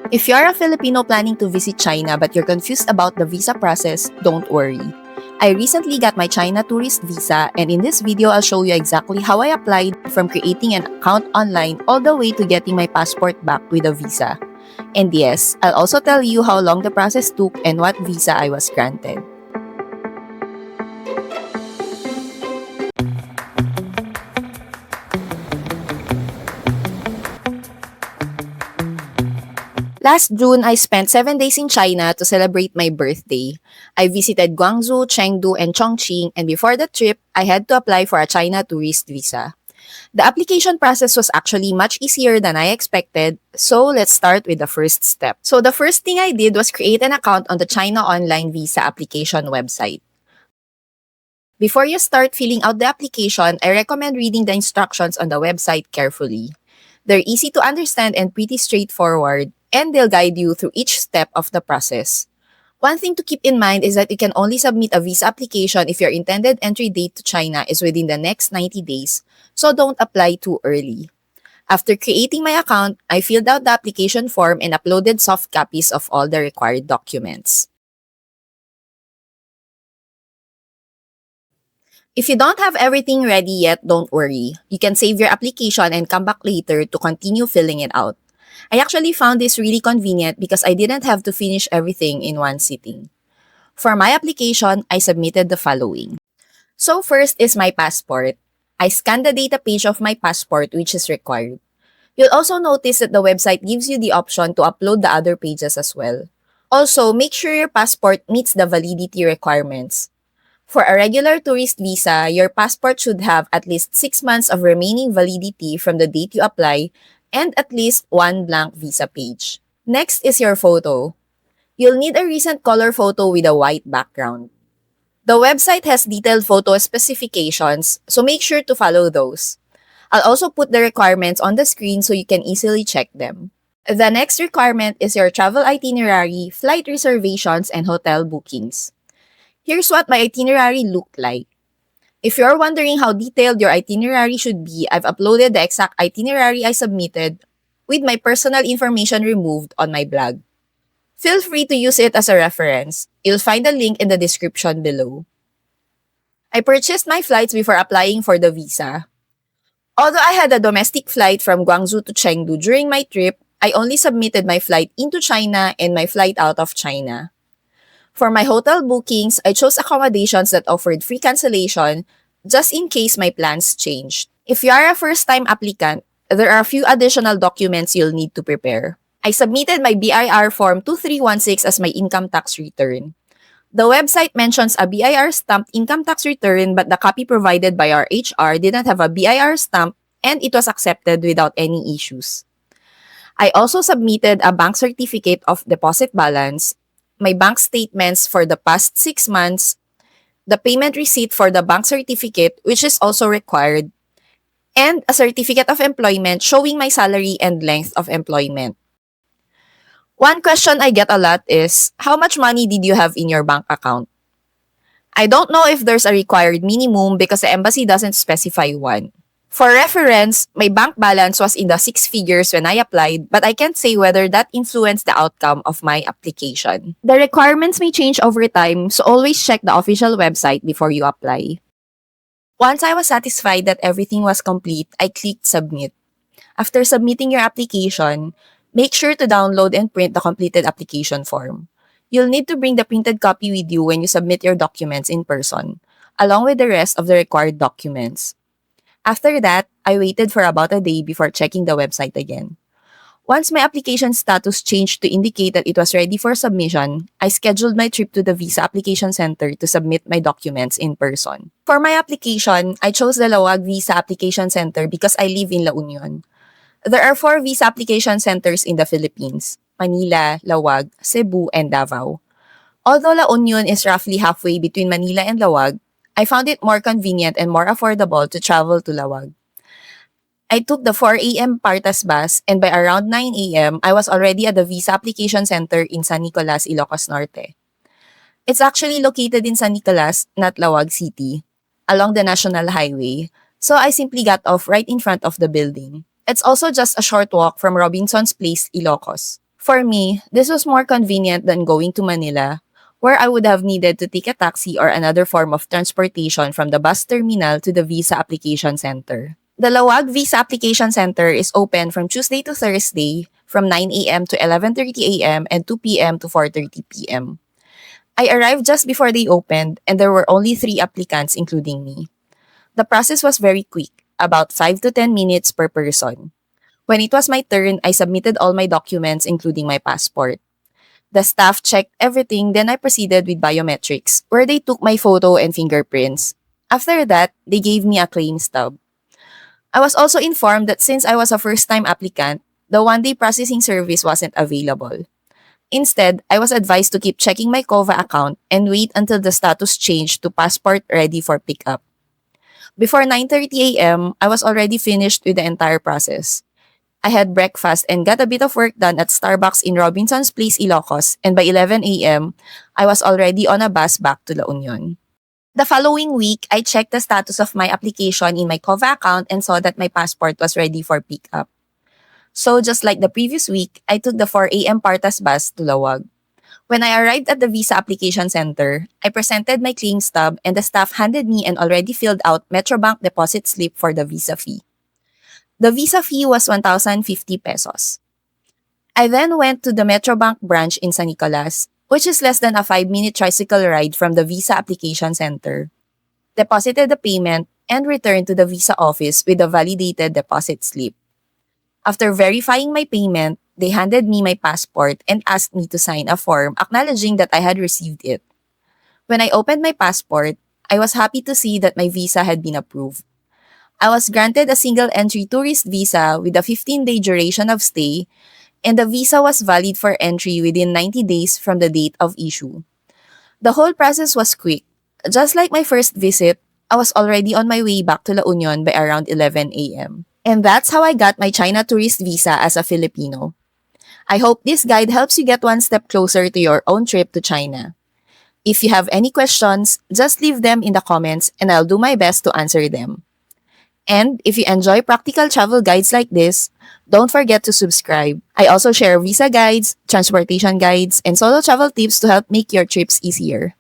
If you're a Filipino planning to visit China but you're confused about the visa process, don't worry. I recently got my China tourist visa, and in this video I'll show you exactly how I applied from creating an account online all the way to getting my passport back with a visa. And yes, I'll also tell you how long the process took and what visa I was granted. Last June, I spent 7 days in China to celebrate my birthday. I visited Guangzhou, Chengdu, and Chongqing, and before the trip, I had to apply for a China tourist visa. The application process was actually much easier than I expected, so let's start with the first step. So the first thing I did was create an account on the China Online Visa Application website. Before you start filling out the application, I recommend reading the instructions on the website carefully. They're easy to understand and pretty straightforward, and they'll guide you through each step of the process. One thing to keep in mind is that you can only submit a visa application if your intended entry date to China is within the next 90 days, so don't apply too early. After creating my account, I filled out the application form and uploaded soft copies of all the required documents. If you don't have everything ready yet, don't worry. You can save your application and come back later to continue filling it out. I actually found this really convenient because I didn't have to finish everything in one sitting. For my application, I submitted the following. So first is my passport. I scanned the data page of my passport, which is required. You'll also notice that the website gives you the option to upload the other pages as well. Also, make sure your passport meets the validity requirements. For a regular tourist visa, your passport should have at least 6 months of remaining validity from the date you apply and at least one blank visa page. Next is your photo. You'll need a recent color photo with a white background. The website has detailed photo specifications, so make sure to follow those. I'll also put the requirements on the screen so you can easily check them. The next requirement is your travel itinerary, flight reservations, and hotel bookings. Here's what my itinerary looked like. If you're wondering how detailed your itinerary should be, I've uploaded the exact itinerary I submitted with my personal information removed on my blog. Feel free to use it as a reference. You'll find a link in the description below. I purchased my flights before applying for the visa. Although I had a domestic flight from Guangzhou to Chengdu during my trip, I only submitted my flight into China and my flight out of China. For my hotel bookings, I chose accommodations that offered free cancellation just in case my plans changed. If you are a first-time applicant, there are a few additional documents you'll need to prepare. I submitted my BIR Form 2316 as my income tax return. The website mentions a BIR stamped income tax return, but the copy provided by our HR didn't have a BIR stamp and it was accepted without any issues. I also submitted a bank certificate of deposit balance, my bank statements for the past 6 months, the payment receipt for the bank certificate, which is also required, and a certificate of employment showing my salary and length of employment. One question I get a lot is, how much money did you have in your bank account? I don't know if there's a required minimum because the embassy doesn't specify one. For reference, my bank balance was in the 6 figures when I applied, but I can't say whether that influenced the outcome of my application. The requirements may change over time, so always check the official website before you apply. Once I was satisfied that everything was complete, I clicked Submit. After submitting your application, make sure to download and print the completed application form. You'll need to bring the printed copy with you when you submit your documents in person, along with the rest of the required documents. After that, I waited for about a day before checking the website again. Once my application status changed to indicate that it was ready for submission, I scheduled my trip to the Visa Application Center to submit my documents in person. For my application, I chose the Laoag Visa Application Center because I live in La Union. There are 4 visa application centers in the Philippines: Manila, Laoag, Cebu, and Davao. Although La Union is roughly halfway between Manila and Laoag, I found it more convenient and more affordable to travel to Laoag. I took the 4 a.m. Partas bus, and by around 9 a.m., I was already at the Visa Application Center in San Nicolas, Ilocos Norte. It's actually located in San Nicolas, not Laoag City, along the National Highway, so I simply got off right in front of the building. It's also just a short walk from Robinson's Place, Ilocos. For me, this was more convenient than going to Manila, where I would have needed to take a taxi or another form of transportation from the bus terminal to the Visa Application Center. The Laoag Visa Application Center is open from Tuesday to Thursday from 9 a.m. to 11:30 a.m. and 2 p.m. to 4:30 p.m. I arrived just before they opened and there were only 3 applicants including me. The process was very quick, about 5 to 10 minutes per person. When it was my turn, I submitted all my documents including my passport. The staff checked everything, then I proceeded with biometrics, where they took my photo and fingerprints. After that, they gave me a claim stub. I was also informed that since I was a first-time applicant, the one-day processing service wasn't available. Instead, I was advised to keep checking my COVA account and wait until the status changed to passport ready for pickup. Before 9:30 a.m., I was already finished with the entire process. I had breakfast and got a bit of work done at Starbucks in Robinson's Place, Ilocos, and by 11 a.m., I was already on a bus back to La Union. The following week, I checked the status of my application in my COVA account and saw that my passport was ready for pickup. So just like the previous week, I took the 4 a.m. Partas bus to Laoag. When I arrived at the Visa Application Center, I presented my claim stub and the staff handed me an already filled out Metrobank deposit slip for the visa fee. The visa fee was 1,050 pesos. I then went to the Metrobank branch in San Nicolas, which is less than a 5-minute tricycle ride from the Visa Application Center, deposited the payment, and returned to the visa office with a validated deposit slip. After verifying my payment, they handed me my passport and asked me to sign a form acknowledging that I had received it. When I opened my passport, I was happy to see that my visa had been approved. I was granted a single-entry tourist visa with a 15-day duration of stay, and the visa was valid for entry within 90 days from the date of issue. The whole process was quick. Just like my first visit, I was already on my way back to La Union by around 11 a.m. And that's how I got my China tourist visa as a Filipino. I hope this guide helps you get one step closer to your own trip to China. If you have any questions, just leave them in the comments and I'll do my best to answer them. And if you enjoy practical travel guides like this, don't forget to subscribe. I also share visa guides, transportation guides, and solo travel tips to help make your trips easier.